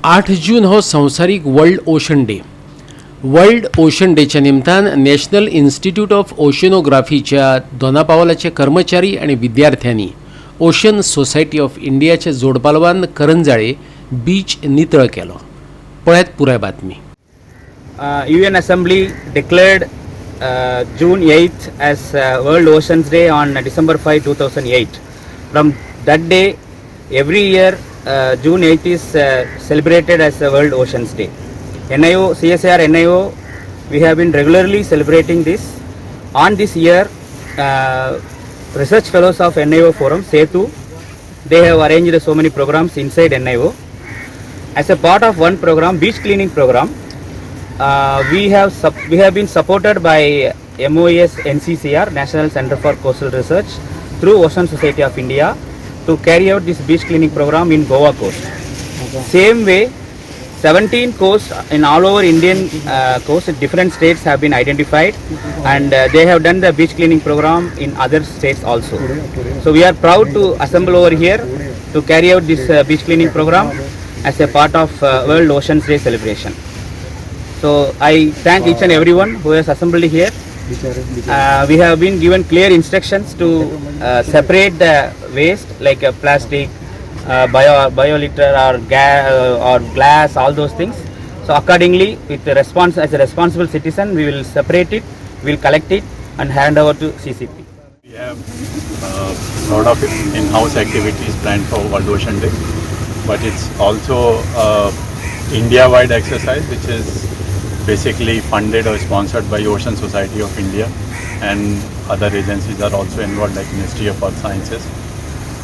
आठ जून हो संवसारीक world ocean day. World ocean डेच्या निमतान नॅशनल इन्स्टिट्यूट ऑफ ओशनोग्राफीच्या दोनापावलाचे कर्मचारी आणि विद्यार्थ्यांनी ओशन सोसायटी ऑफ इंडियाच्या जोडपालवान करंजाळे बीच नितळ केलो. पळयात पुराय बातमी. UN Assembly declared June 8th as World Oceans Day on December 5, 2008. From that day, every year June 8th is celebrated as World Oceans Day. NIO, CSIR, NIO, we have been regularly celebrating this. On this year, research fellows of NIO Forum, SETU, they have arranged so many programs inside NIO. As a part of one program, beach cleaning program, we have been supported by MOES NCCR, National Center for Coastal Research, through Ocean Society of India to carry out this beach cleaning program in Goa coast. Okay. Same way, 17 coasts in all over Indian coast in different states have been identified, and they have done the beach cleaning program in other states also. So we are proud to assemble over here to carry out this beach cleaning program as a part of World Oceans Day celebration. So I thank each and everyone who has assembled here. We have been given clear instructions to separate the waste like plastic, biolitter or glass, all those things. So accordingly, with the response as a responsible citizen, we will separate it, we will collect it and hand over to CCP. We have a lot of in-house activities planned for World Ocean Day, but it's also India-wide exercise which is basically funded or sponsored by Ocean Society of India, and other agencies are also involved like Ministry of Earth Sciences.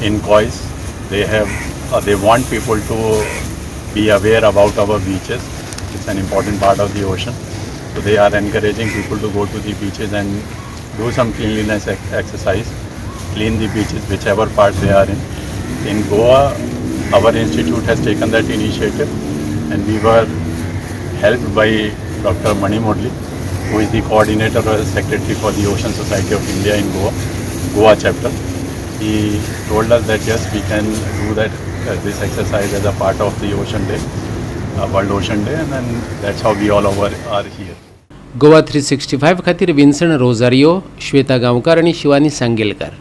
In COIS, they want people to be aware about our beaches. It's an important part of the ocean. So they are encouraging people to go to the beaches and do some cleanliness exercise, clean the beaches, whichever part they are in. In Goa, our institute has taken that initiative, and we were helped by Dr. Mani Modli, who is the coordinator or secretary for the Ocean Society of India in Goa chapter. He told us that yes, we can do that this exercise as a part of the Ocean Day, World Ocean Day, and then that's how we all over are here. Goa 365 खातीर Vinson Rosario, Shweta गांवकार आणि शिवानी सांगेलकार.